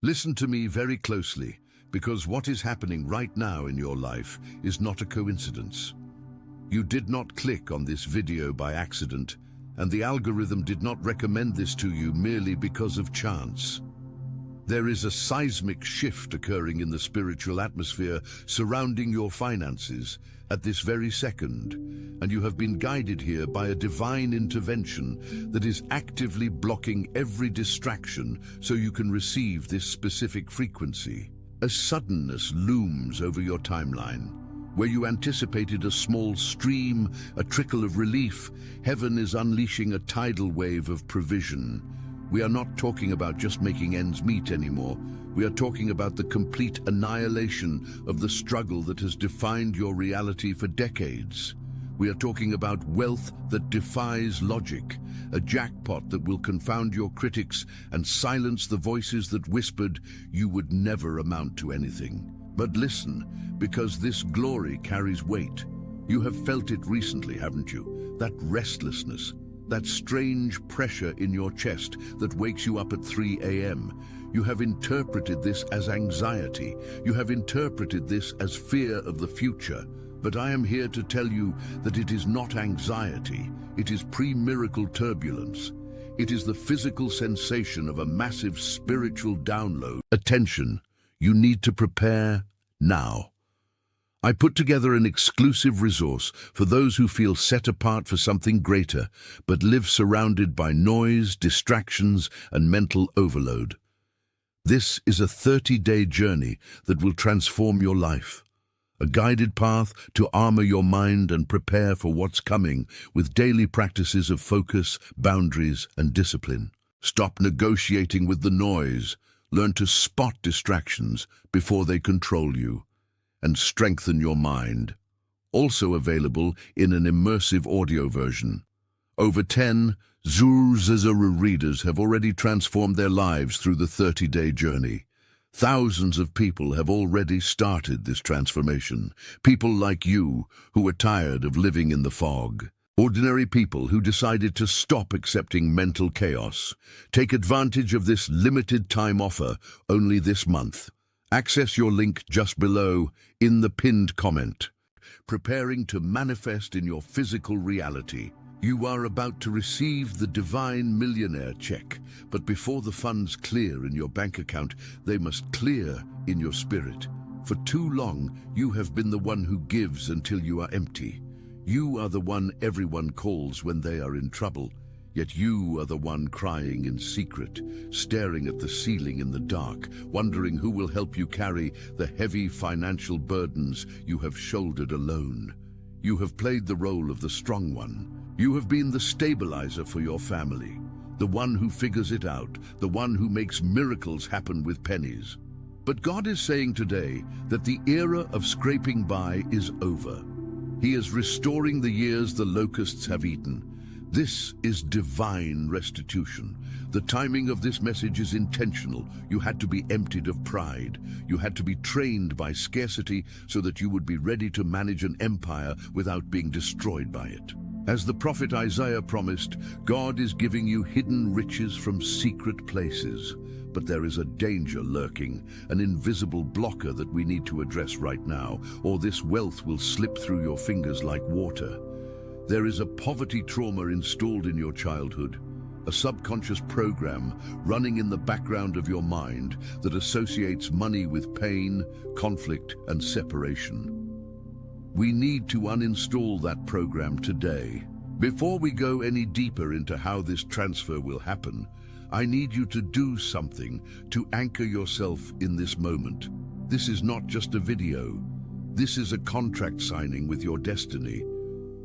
Listen to me very closely, because what is happening right now in your life is not a coincidence. You did not click on this video by accident, and the algorithm did not recommend this to you merely because of chance. There is a seismic shift occurring in the spiritual atmosphere surrounding your finances at this very second, and you have been guided here by a divine intervention that is actively blocking every distraction so you can receive this specific frequency. A suddenness looms over your timeline. Where you anticipated a small stream, a trickle of relief, heaven is unleashing a tidal wave of provision. We are not talking about just making ends meet anymore. We are talking about the complete annihilation of the struggle that has defined your reality for decades. We are talking about wealth that defies logic, a jackpot that will confound your critics and silence the voices that whispered you would never amount to anything. But listen, because this glory carries weight. You have felt it recently, haven't you? That restlessness, that strange pressure in your chest that wakes you up at 3 a.m. You have interpreted this as anxiety. You have interpreted this as fear of the future. But I am here to tell you that it is not anxiety. It is pre-miracle turbulence. It is the physical sensation of a massive spiritual download. Attention, you need to prepare now. I put together an exclusive resource for those who feel set apart for something greater, but live surrounded by noise, distractions, and mental overload. This is a 30-day journey that will transform your life. A guided path to armor your mind and prepare for what's coming with daily practices of focus, boundaries, and discipline. Stop negotiating with the noise. Learn to spot distractions before they control you, and strengthen your mind. Also available in an immersive audio version. Over 10 Zuru readers have already transformed their lives through the 30-day journey. Thousands of people have already started this transformation. People like you who are tired of living in the fog. Ordinary people who decided to stop accepting mental chaos. Take advantage of this limited time offer only this month. Access your link just below in the pinned comment. Preparing to manifest in your physical reality. You are about to receive the divine millionaire check, but before the funds clear in your bank account, they must clear in your spirit. For too long, you have been the one who gives until you are empty. You are the one everyone calls when they are in trouble, yet you are the one crying in secret, staring at the ceiling in the dark, wondering who will help you carry the heavy financial burdens you have shouldered alone. You have played the role of the strong one. You have been the stabilizer for your family, the one who figures it out, the one who makes miracles happen with pennies. But God is saying today that the era of scraping by is over. He is restoring the years the locusts have eaten. This is divine restitution. The timing of this message is intentional. You had to be emptied of pride. You had to be trained by scarcity so that you would be ready to manage an empire without being destroyed by it. As the prophet Isaiah promised, God is giving you hidden riches from secret places. But there is a danger lurking, an invisible blocker that we need to address right now, or this wealth will slip through your fingers like water. There is a poverty trauma installed in your childhood, a subconscious program running in the background of your mind that associates money with pain, conflict, and separation. We need to uninstall that program today. Before we go any deeper into how this transfer will happen, I need you to do something to anchor yourself in this moment. This is not just a video. This is a contract signing with your destiny.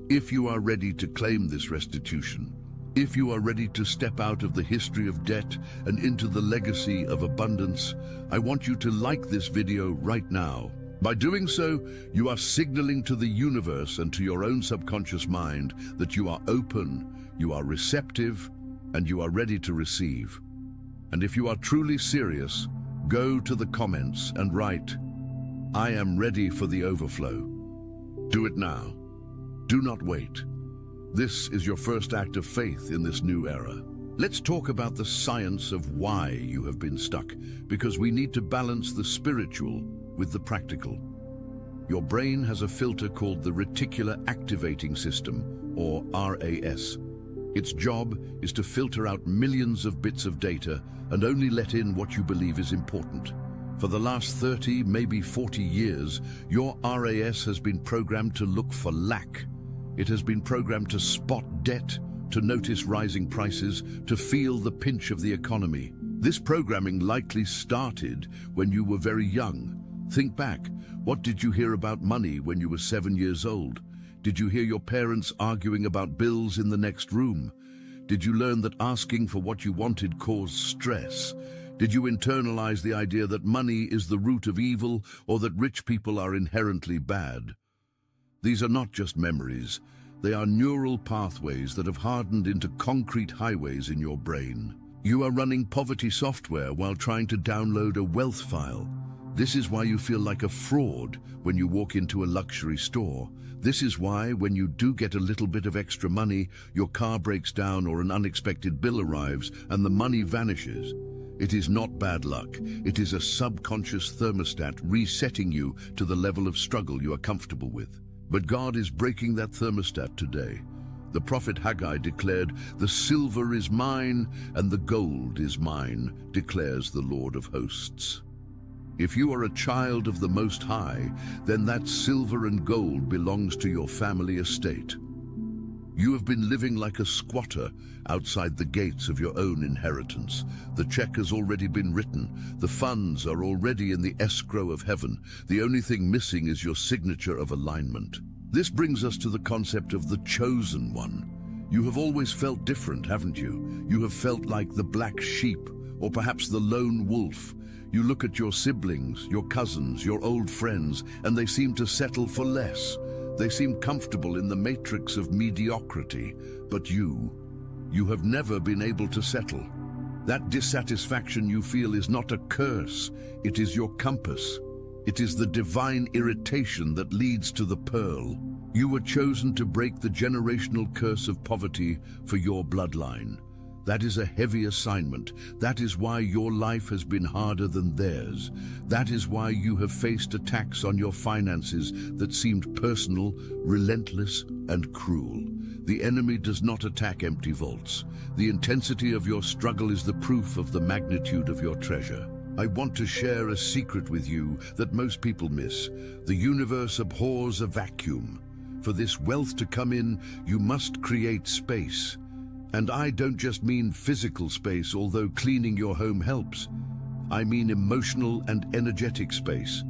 If you are ready to claim this restitution, if you are ready to step out of the history of debt and into the legacy of abundance, I want you to like this video right now. By doing so, you are signaling to the universe and to your own subconscious mind that you are open, you are receptive, and you are ready to receive. And if you are truly serious, go to the comments and write, "I am ready for the overflow." Do it now. Do not wait. This is your first act of faith in this new era. Let's talk about the science of why you have been stuck, because we need to balance the spiritual with the practical. Your brain has a filter called the reticular activating system, or RAS. Its job is to filter out millions of bits of data and only let in what you believe is important. For the last 30, maybe 40 years, your RAS has been programmed to look for lack. It has been programmed to spot debt, to notice rising prices, to feel the pinch of the economy. This programming likely started when you were very young. Think back. What did you hear about money when you were 7 years old? Did you hear your parents arguing about bills in the next room? Did you learn that asking for what you wanted caused stress? Did you internalize the idea that money is the root of evil or that rich people are inherently bad? These are not just memories. They are neural pathways that have hardened into concrete highways in your brain. You are running poverty software while trying to download a wealth file. This is why you feel like a fraud when you walk into a luxury store. This is why, when you do get a little bit of extra money, your car breaks down or an unexpected bill arrives and the money vanishes. It is not bad luck. It is a subconscious thermostat resetting you to the level of struggle you are comfortable with. But God is breaking that thermostat today. The prophet Haggai declared, "The silver is mine and the gold is mine, declares the Lord of hosts." If you are a child of the Most High, then that silver and gold belongs to your family estate. You have been living like a squatter outside the gates of your own inheritance. The check has already been written. The funds are already in the escrow of heaven. The only thing missing is your signature of alignment. This brings us to the concept of the chosen one. You have always felt different, haven't you? You have felt like the black sheep, or perhaps the lone wolf. You look at your siblings, your cousins, your old friends, and they seem to settle for less. They seem comfortable in the matrix of mediocrity, but you have never been able to settle. That dissatisfaction you feel is not a curse, it is your compass. It is the divine irritation that leads to the pearl. You were chosen to break the generational curse of poverty for your bloodline. That is a heavy assignment. That is why your life has been harder than theirs. That is why you have faced attacks on your finances that seemed personal, relentless, and cruel. The enemy does not attack empty vaults. The intensity of your struggle is the proof of the magnitude of your treasure. I want to share a secret with you that most people miss. The universe abhors a vacuum. For this wealth to come in, you must create space. And I don't just mean physical space, although cleaning your home helps. I mean emotional and energetic space.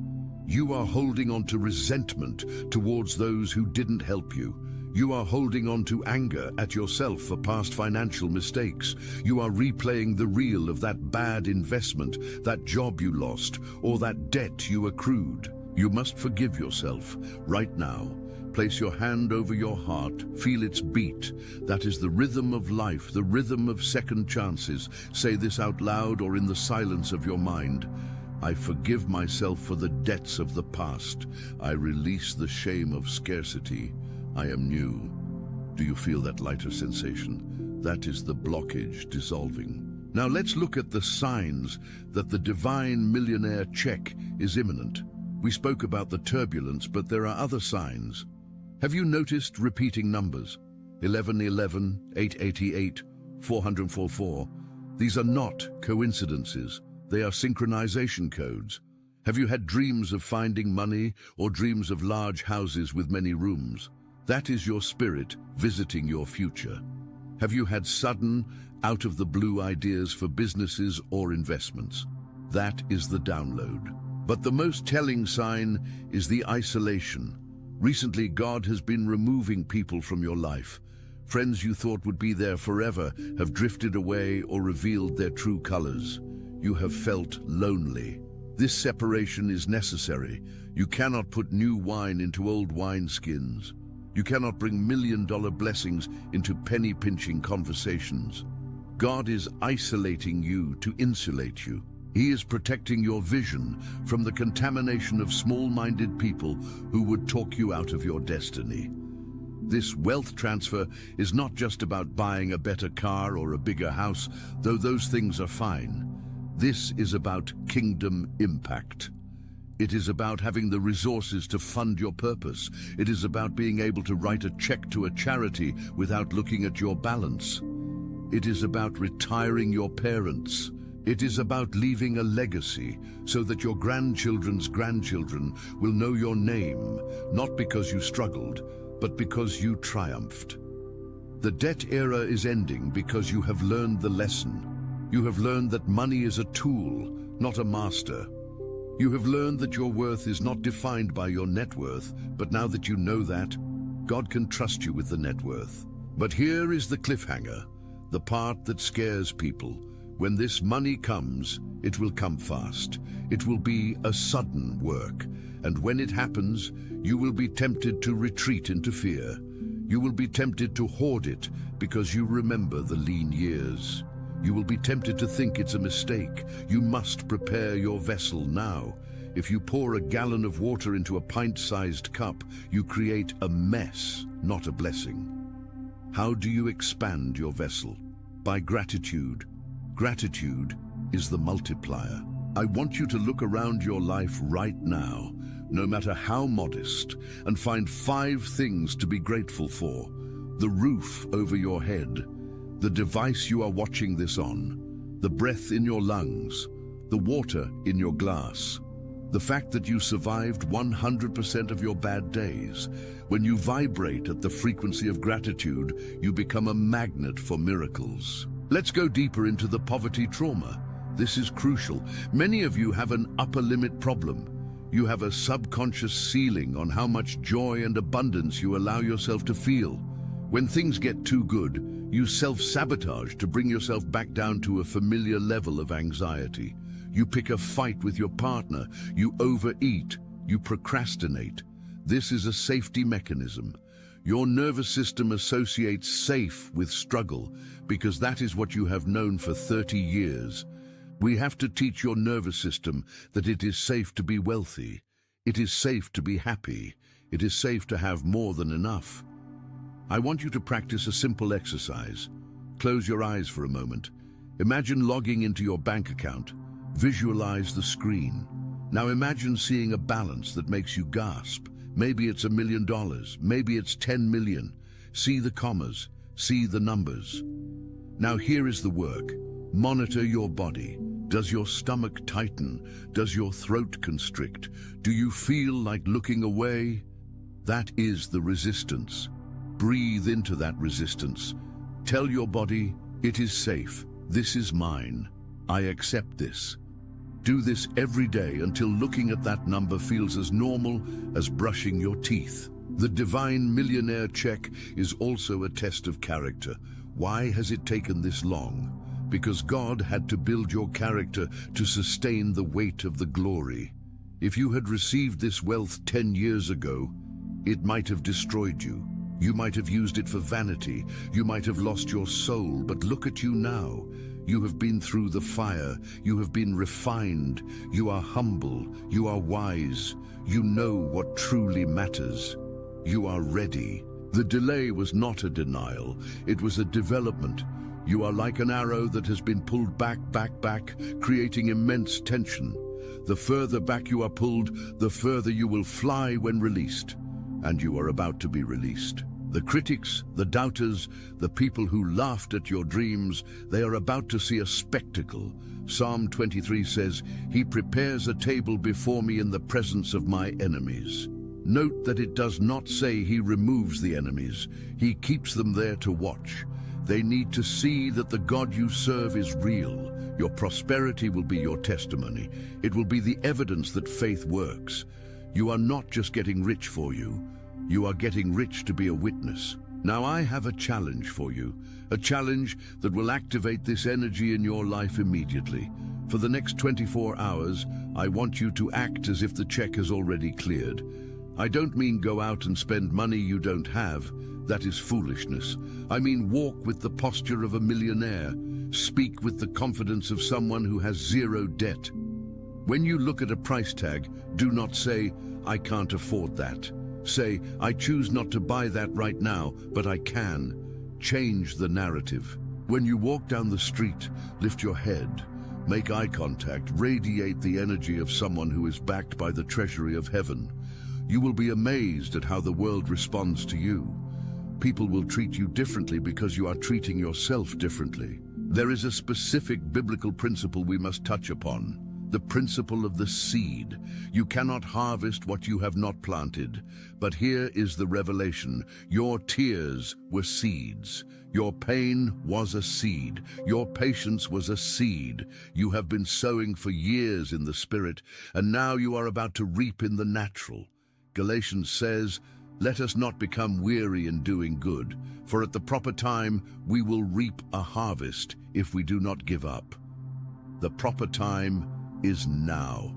You are holding on to resentment towards those who didn't help you. You are holding on to anger at yourself for past financial mistakes. You are replaying the reel of that bad investment, that job you lost, or that debt you accrued. You must forgive yourself right now. Place your hand over your heart, feel its beat. That is the rhythm of life, the rhythm of second chances. Say this out loud or in the silence of your mind. I forgive myself for the debts of the past. I release the shame of scarcity. I am new. Do you feel that lighter sensation? That is the blockage dissolving. Now let's look at the signs that the divine millionaire check is imminent. We spoke about the turbulence, but there are other signs. Have you noticed repeating numbers? 1111, 888, 444. These are not coincidences. They are synchronization codes. Have you had dreams of finding money or dreams of large houses with many rooms? That is your spirit visiting your future. Have you had sudden, out-of-the-blue ideas for businesses or investments? That is the download. But the most telling sign is the isolation. Recently, God has been removing people from your life. Friends you thought would be there forever have drifted away or revealed their true colors. You have felt lonely. This separation is necessary. You cannot put new wine into old wineskins. You cannot bring million-dollar blessings into penny-pinching conversations. God is isolating you to insulate you. He is protecting your vision from the contamination of small-minded people who would talk you out of your destiny. This wealth transfer is not just about buying a better car or a bigger house, though those things are fine. This is about kingdom impact. It is about having the resources to fund your purpose. It is about being able to write a check to a charity without looking at your balance. It is about retiring your parents. It is about leaving a legacy so that your grandchildren's grandchildren will know your name, not because you struggled, but because you triumphed. The debt era is ending because you have learned the lesson. You have learned that money is a tool, not a master. You have learned that your worth is not defined by your net worth, but now that you know that, God can trust you with the net worth. But here is the cliffhanger, the part that scares people. When this money comes, it will come fast. It will be a sudden work. And when it happens, you will be tempted to retreat into fear. You will be tempted to hoard it because you remember the lean years. You will be tempted to think it's a mistake. You must prepare your vessel now. If you pour a gallon of water into a pint-sized cup, you create a mess, not a blessing. How do you expand your vessel? By gratitude. Gratitude is the multiplier. I want you to look around your life right now, no matter how modest, and find 5 things to be grateful for. The roof over your head, the device you are watching this on, the breath in your lungs, the water in your glass, the fact that you survived 100% of your bad days. When you vibrate at the frequency of gratitude, you become a magnet for miracles. Let's go deeper into the poverty trauma. This is crucial. Many of you have an upper limit problem. You have a subconscious ceiling on how much joy and abundance you allow yourself to feel. When things get too good, you self-sabotage to bring yourself back down to a familiar level of anxiety. You pick a fight with your partner, you overeat, you procrastinate. This is a safety mechanism. Your nervous system associates safe with struggle because that is what you have known for 30 years. We have to teach your nervous system that it is safe to be wealthy. It is safe to be happy. It is safe to have more than enough. I want you to practice a simple exercise. Close your eyes for a moment. Imagine logging into your bank account. Visualize the screen. Now imagine seeing a balance that makes you gasp. Maybe it's $1 million, maybe it's 10 million. See the commas, see the numbers. Now here is the work. Monitor your body. Does your stomach tighten? Does your throat constrict? Do you feel like looking away? That is the resistance. Breathe into that resistance. Tell your body, it is safe. This is mine. I accept this. Do this every day until looking at that number feels as normal as brushing your teeth. The divine millionaire check is also a test of character. Why has it taken this long? Because God had to build your character to sustain the weight of the glory. If you had received this wealth 10 years ago, it might have destroyed you. You might have used it for vanity. You might have lost your soul, but look at you now. You have been through the fire. You have been refined. You are humble. You are wise. You know what truly matters. You are ready. The delay was not a denial. It was a development. You are like an arrow that has been pulled back, creating immense tension. The further back you are pulled, the further you will fly when released. And you are about to be released. The critics, the doubters, the people who laughed at your dreams, they are about to see a spectacle. Psalm 23 says, "He prepares a table before me in the presence of my enemies." Note that it does not say he removes the enemies. He keeps them there to watch. They need to see that the God you serve is real. Your prosperity will be your testimony. It will be the evidence that faith works. You are not just getting rich for you. You are getting rich to be a witness. Now I have a challenge for you, a challenge that will activate this energy in your life immediately. For the next 24 hours, I want you to act as if the check has already cleared. I don't mean go out and spend money you don't have. That is foolishness. I mean walk with the posture of a millionaire. Speak with the confidence of someone who has zero debt. When you look at a price tag, do not say, "I can't afford that." Say, I choose not to buy that right now, but I can. Change the narrative. When you walk down the street, lift your head, make eye contact, radiate the energy of someone who is backed by the treasury of heaven. You will be amazed at how the world responds to you. People will treat you differently because you are treating yourself differently. There is a specific biblical principle we must touch upon. The principle of the seed. You cannot harvest what you have not planted. But here is the revelation. Your tears were seeds. Your pain was a seed. Your patience was a seed. You have been sowing for years in the spirit, and now you are about to reap in the natural. Galatians says, let us not become weary in doing good, for at the proper time we will reap a harvest if we do not give up. The proper time is now.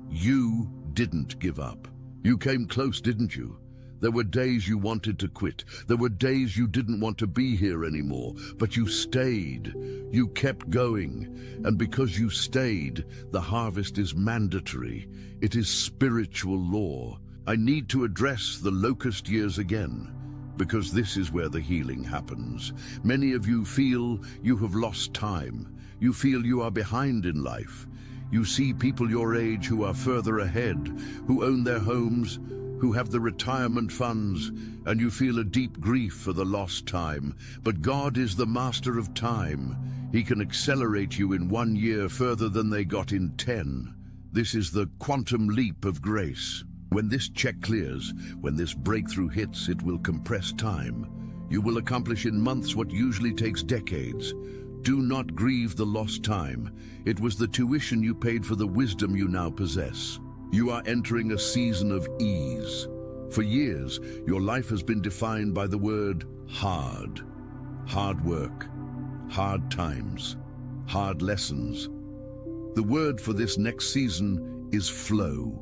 You didn't give up. You came close, didn't you? There were days you wanted to quit. There were days you didn't want to be here anymore, but you stayed. You kept going. And because you stayed, the harvest is mandatory. It is spiritual law. I need to address the locust years again, because this is where the healing happens. Many of you feel you have lost time. You feel you are behind in life. You see people your age who are further ahead, who own their homes, who have the retirement funds, and you feel a deep grief for the lost time. But God is the master of time. He can accelerate you in 1 year further than they got in 10. This is the quantum leap of grace. When this check clears, when this breakthrough hits, it will compress time. You will accomplish in months what usually takes decades. Do not grieve the lost time. It was the tuition you paid for the wisdom you now possess. You are entering a season of ease. For years, your life has been defined by the word hard. Hard work, hard times, hard lessons. The word for this next season is flow.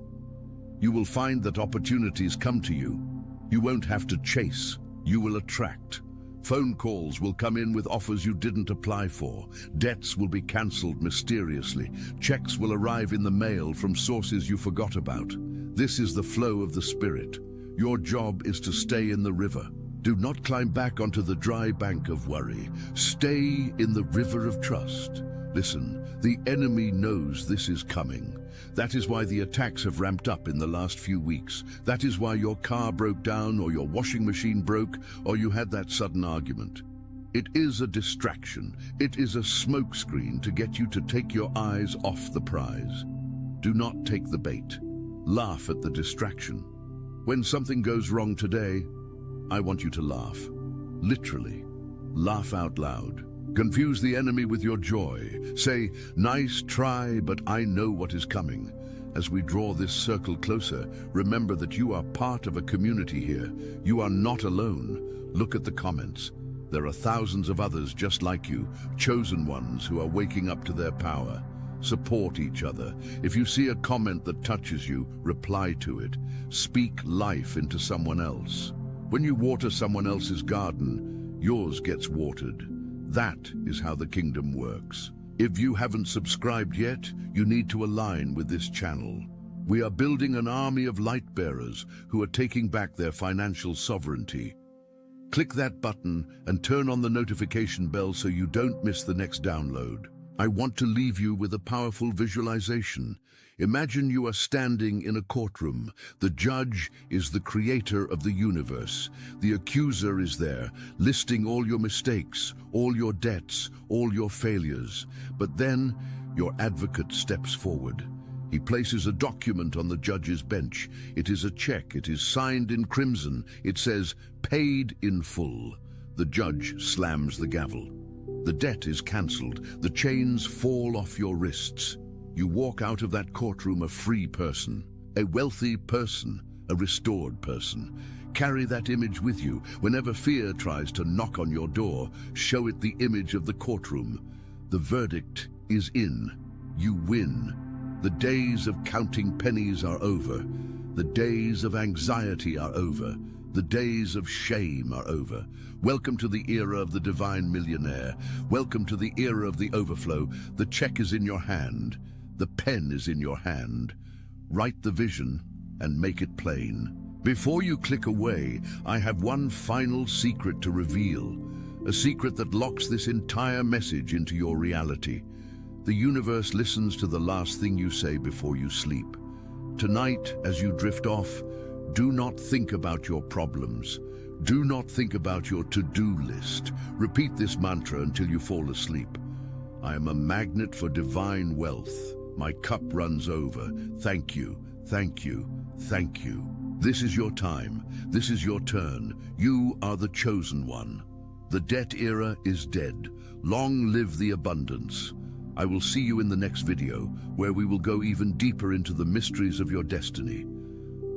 You will find that opportunities come to you. You won't have to chase, you will attract. Phone calls will come in with offers you didn't apply for. Debts will be cancelled mysteriously. Checks will arrive in the mail from sources you forgot about. This is the flow of the Spirit. Your job is to stay in the river. Do not climb back onto the dry bank of worry. Stay in the river of trust. Listen, the enemy knows this is coming. That is why the attacks have ramped up in the last few weeks. That is why your car broke down, or your washing machine broke, or you had that sudden argument. It is a distraction. It is a smokescreen to get you to take your eyes off the prize. Do not take the bait. Laugh at the distraction. When something goes wrong today, I want you to laugh. Literally. Laugh out loud. Confuse the enemy with your joy. Say, nice try, but I know what is coming. As we draw this circle closer, remember that you are part of a community here. You are not alone. Look at the comments. There are thousands of others just like you, chosen ones who are waking up to their power. Support each other. If you see a comment that touches you, reply to it. Speak life into someone else. When you water someone else's garden, yours gets watered. That is how the kingdom works. If you haven't subscribed yet, you need to align with this channel. We are building an army of light bearers who are taking back their financial sovereignty. Click that button and turn on the notification bell so you don't miss the next download. I want to leave you with a powerful visualization. Imagine you are standing in a courtroom. The judge is the creator of the universe. The accuser is there, listing all your mistakes, all your debts, all your failures. But then, your advocate steps forward. He places a document on the judge's bench. It is a check. It is signed in crimson. It says, paid in full. The judge slams the gavel. The debt is cancelled. The chains fall off your wrists. You walk out of that courtroom a free person, a wealthy person, a restored person. Carry that image with you. Whenever fear tries to knock on your door, show it the image of the courtroom. The verdict is in. You win. The days of counting pennies are over. The days of anxiety are over. The days of shame are over. Welcome to the era of the divine millionaire. Welcome to the era of the overflow. The check is in your hand. The pen is in your hand. Write the vision and make it plain. Before you click away, I have one final secret to reveal, a secret that locks this entire message into your reality. The universe listens to the last thing you say before you sleep. Tonight, as you drift off, do not think about your problems. Do not think about your to-do list. Repeat this mantra until you fall asleep. I am a magnet for divine wealth. My cup runs over. Thank you, thank you, thank you. This is your time. This is your turn. You are the chosen one. The debt era is dead. Long live the abundance. I will see you in the next video, where we will go even deeper into the mysteries of your destiny.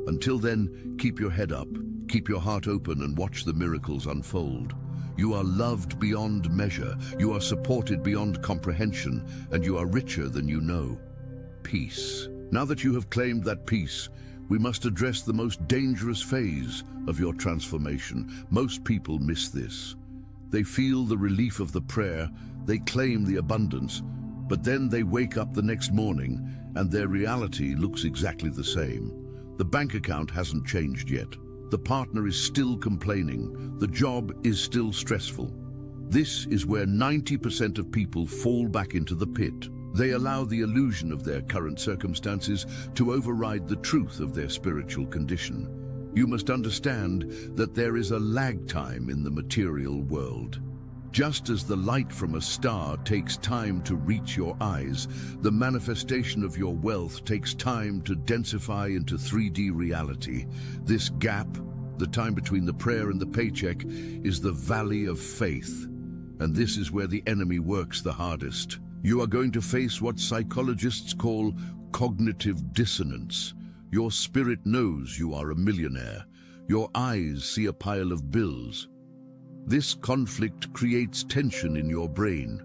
Until then, keep your head up, keep your heart open, and watch the miracles unfold. You are loved beyond measure, you are supported beyond comprehension, and you are richer than you know. Peace. Now that you have claimed that peace, we must address the most dangerous phase of your transformation. Most people miss this. They feel the relief of the prayer, they claim the abundance, but then they wake up the next morning and their reality looks exactly the same. The bank account hasn't changed yet. The partner is still complaining. The job is still stressful. This is where 90% of people fall back into the pit. They allow the illusion of their current circumstances to override the truth of their spiritual condition. You must understand that there is a lag time in the material world. Just as the light from a star takes time to reach your eyes, the manifestation of your wealth takes time to densify into 3D reality. This gap, the time between the prayer and the paycheck, is the valley of faith. And this is where the enemy works the hardest. You are going to face what psychologists call cognitive dissonance. Your spirit knows you are a millionaire. Your eyes see a pile of bills. This conflict creates tension in your brain.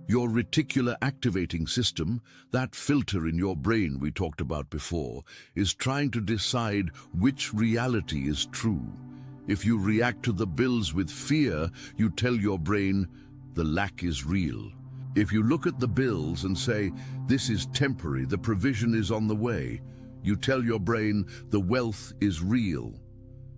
Your reticular activating system, that filter in your brain we talked about before, is trying to decide which reality is true. If you react to the bills with fear, you tell your brain, the lack is real. If you look at the bills and say, this is temporary, the provision is on the way, you tell your brain, the wealth is real.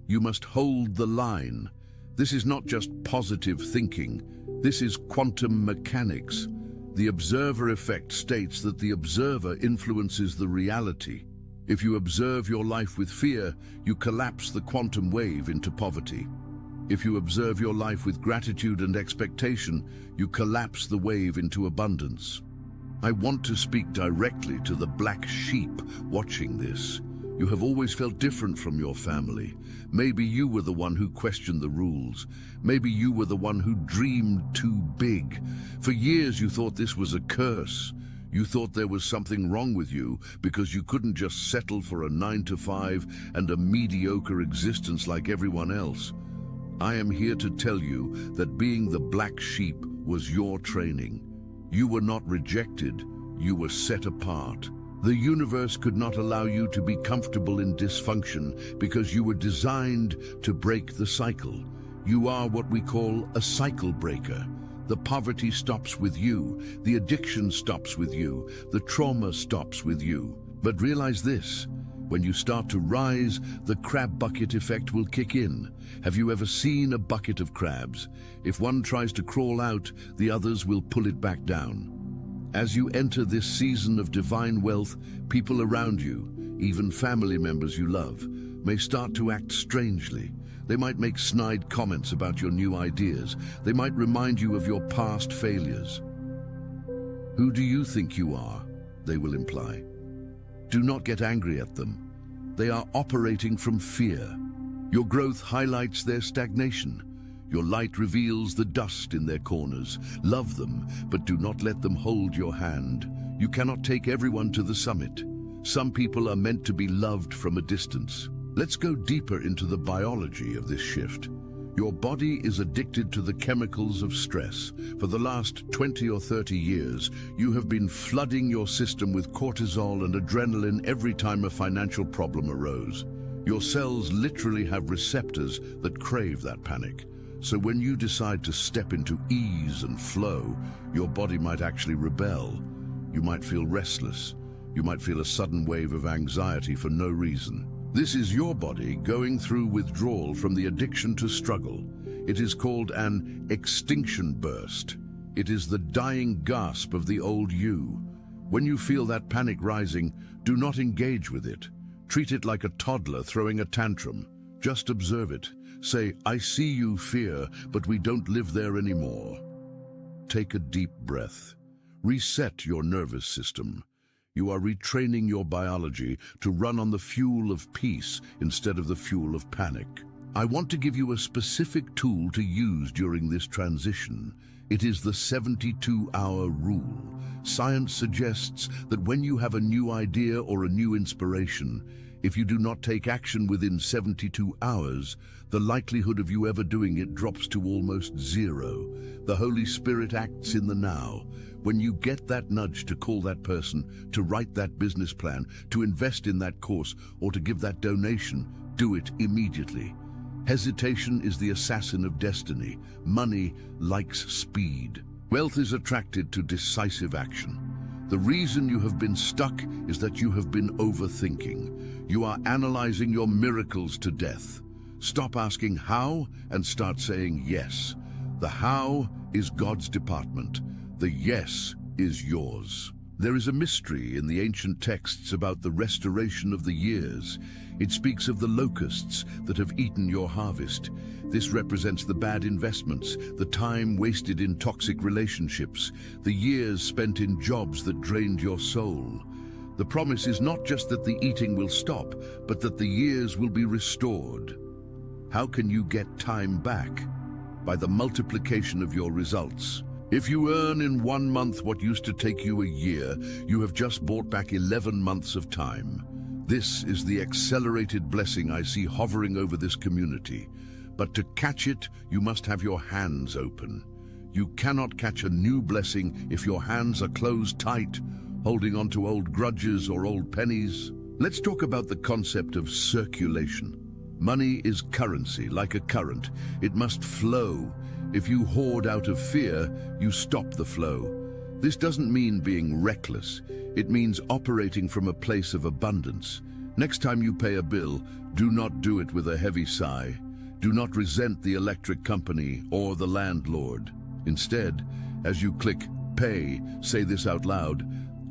You must hold the line. This is not just positive thinking. This is quantum mechanics. The observer effect states that the observer influences the reality. If you observe your life with fear, you collapse the quantum wave into poverty. If you observe your life with gratitude and expectation, you collapse the wave into abundance. I want to speak directly to the black sheep watching this. You have always felt different from your family. Maybe you were the one who questioned the rules. Maybe you were the one who dreamed too big. For years you thought this was a curse. You thought there was something wrong with you because you couldn't just settle for a 9-to-5 and a mediocre existence like everyone else. I am here to tell you that being the black sheep was your training. You were not rejected, you were set apart. The universe could not allow you to be comfortable in dysfunction because you were designed to break the cycle. You are what we call a cycle breaker. The poverty stops with you, the addiction stops with you, the trauma stops with you. But realize this, when you start to rise, the crab bucket effect will kick in. Have you ever seen a bucket of crabs? If one tries to crawl out, the others will pull it back down. As you enter this season of divine wealth, people around you, even family members you love, may start to act strangely. They might make snide comments about your new ideas. They might remind you of your past failures. Who do you think you are? They will imply. Do not get angry at them. They are operating from fear. Your growth highlights their stagnation. Your light reveals the dust in their corners. Love them, but do not let them hold your hand. You cannot take everyone to the summit. Some people are meant to be loved from a distance. Let's go deeper into the biology of this shift. Your body is addicted to the chemicals of stress. For the last 20 or 30 years, you have been flooding your system with cortisol and adrenaline every time a financial problem arose. Your cells literally have receptors that crave that panic. So when you decide to step into ease and flow, your body might actually rebel. You might feel restless. You might feel a sudden wave of anxiety for no reason. This is your body going through withdrawal from the addiction to struggle. It is called an extinction burst. It is the dying gasp of the old you. When you feel that panic rising, do not engage with it. Treat it like a toddler throwing a tantrum. Just observe it. Say, "I see you, fear, but we don't live there anymore." Take a deep breath. Reset your nervous system. You are retraining your biology to run on the fuel of peace instead of the fuel of panic. I want to give you a specific tool to use during this transition. It is the 72-hour rule. Science suggests that when you have a new idea or a new inspiration, if you do not take action within 72 hours, the likelihood of you ever doing it drops to almost zero. The Holy Spirit acts in the now. When you get that nudge to call that person, to write that business plan, to invest in that course, or to give that donation, do it immediately. Hesitation is the assassin of destiny. Money likes speed. Wealth is attracted to decisive action. The reason you have been stuck is that you have been overthinking. You are analyzing your miracles to death. Stop asking how and start saying yes. The how is God's department. The yes is yours. There is a mystery in the ancient texts about the restoration of the years. It speaks of the locusts that have eaten your harvest. This represents the bad investments, the time wasted in toxic relationships, the years spent in jobs that drained your soul. The promise is not just that the eating will stop, but that the years will be restored. How can you get time back? By the multiplication of your results. If you earn in 1 month what used to take you a year, you have just bought back 11 months of time. This is the accelerated blessing I see hovering over this community. But to catch it, you must have your hands open. You cannot catch a new blessing if your hands are closed tight, holding on to old grudges or old pennies. Let's talk about the concept of circulation. Money is currency, like a current. It must flow. If you hoard out of fear, you stop the flow. This doesn't mean being reckless. It means operating from a place of abundance. Next time you pay a bill, do not do it with a heavy sigh. Do not resent the electric company or the landlord. Instead, as you click pay, say this out loud: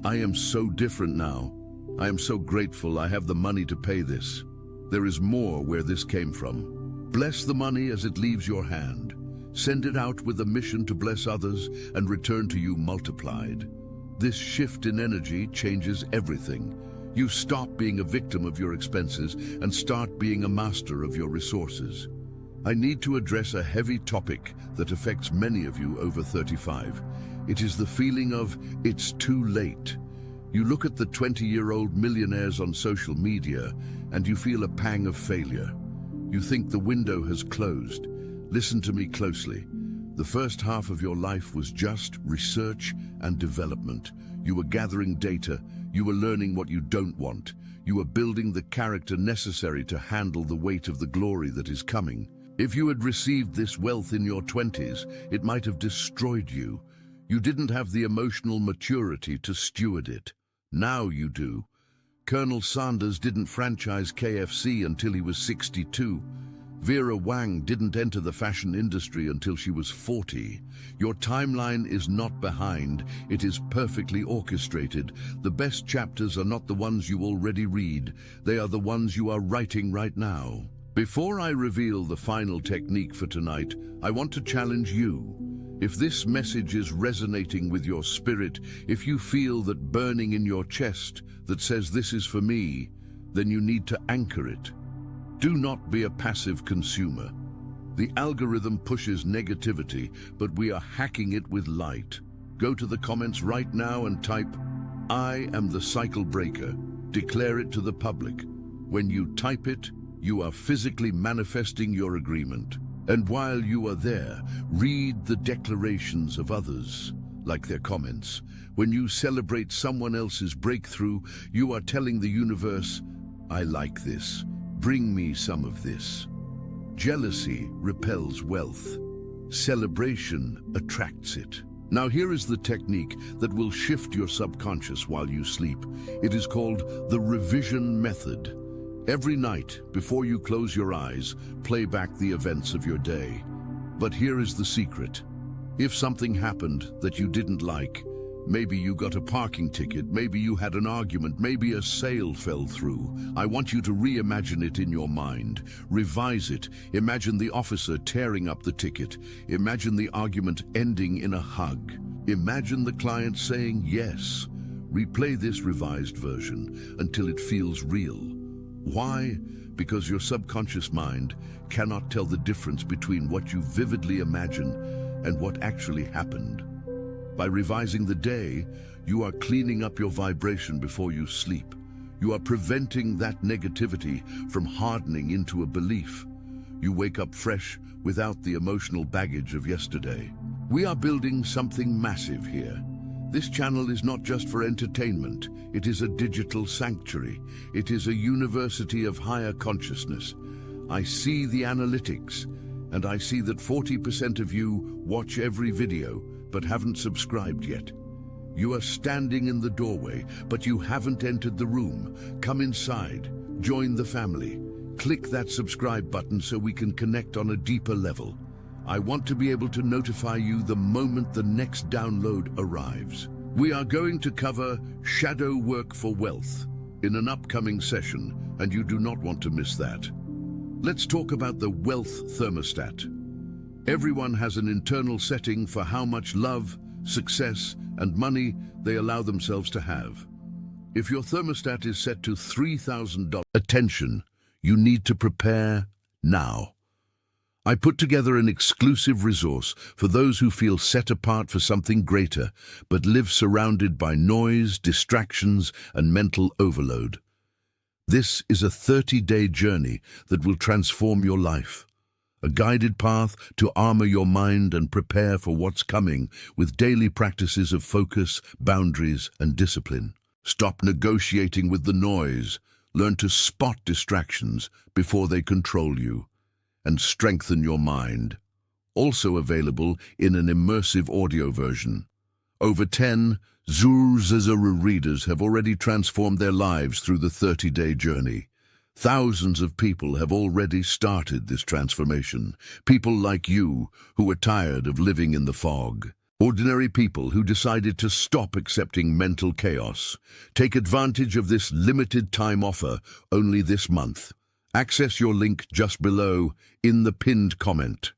"I am so different now. I am so grateful I have the money to pay this. There is more where this came from." Bless the money as it leaves your hand. Send it out with a mission to bless others and return to you multiplied. This shift in energy changes everything. You stop being a victim of your expenses and start being a master of your resources. I need to address a heavy topic that affects many of you over 35. It is the feeling of it's too late. You look at the 20-year-old millionaires on social media and you feel a pang of failure. You think the window has closed. Listen to me closely. The first half of your life was just research and development. You were gathering data. You were learning what you don't want. You were building the character necessary to handle the weight of the glory that is coming. If you had received this wealth in your 20s, it might have destroyed you. You didn't have the emotional maturity to steward it. Now you do. Colonel Sanders didn't franchise KFC until he was 62. Vera Wang didn't enter the fashion industry until she was 40. Your timeline is not behind, it is perfectly orchestrated. The best chapters are not the ones you already read, they are the ones you are writing right now. Before I reveal the final technique for tonight, I want to challenge you. If this message is resonating with your spirit, if you feel that burning in your chest that says this is for me, then you need to anchor it. Do not be a passive consumer. The algorithm pushes negativity, but we are hacking it with light. Go to the comments right now and type, "I am the cycle breaker." Declare it to the public. When you type it, you are physically manifesting your agreement. And while you are there, read the declarations of others, like their comments. When you celebrate someone else's breakthrough, you are telling the universe, "I like this. Bring me some of this." Jealousy repels wealth. Celebration attracts it. Now here is the technique that will shift your subconscious while you sleep. It is called the revision method. Every night, before you close your eyes, play back the events of your day. But here is the secret. If something happened that you didn't like, maybe you got a parking ticket, maybe you had an argument, maybe a sale fell through, I want you to reimagine it in your mind. Revise it. Imagine the officer tearing up the ticket. Imagine the argument ending in a hug. Imagine the client saying yes. Replay this revised version until it feels real. Why? Because your subconscious mind cannot tell the difference between what you vividly imagine and what actually happened. By revising the day, you are cleaning up your vibration before you sleep. You are preventing that negativity from hardening into a belief. You wake up fresh without the emotional baggage of yesterday. We are building something massive here. This channel is not just for entertainment. It is a digital sanctuary. It is a university of higher consciousness. I see the analytics, and I see that 40% of you watch every video but haven't subscribed yet. You are standing in the doorway, but you haven't entered the room. Come inside, join the family. Click that subscribe button so we can connect on a deeper level. I want to be able to notify you the moment the next download arrives. We are going to cover shadow work for wealth in an upcoming session, and you do not want to miss that. Let's talk about the wealth thermostat. Everyone has an internal setting for how much love, success, and money they allow themselves to have. If your thermostat is set to $3,000, attention, you need to prepare now. I put together an exclusive resource for those who feel set apart for something greater, but live surrounded by noise, distractions, and mental overload. This is a 30-day journey that will transform your life. A guided path to armor your mind and prepare for what's coming with daily practices of focus, boundaries, and discipline. Stop negotiating with the noise. Learn to spot distractions before they control you. And strengthen your mind. Also available in an immersive audio version. Over 10 Zuru readers have already transformed their lives through the 30-day journey. Thousands of people have already started this transformation. People like you who are tired of living in the fog. Ordinary people who decided to stop accepting mental chaos. Take advantage of this limited time offer only this month. Access your link just below in the pinned comment.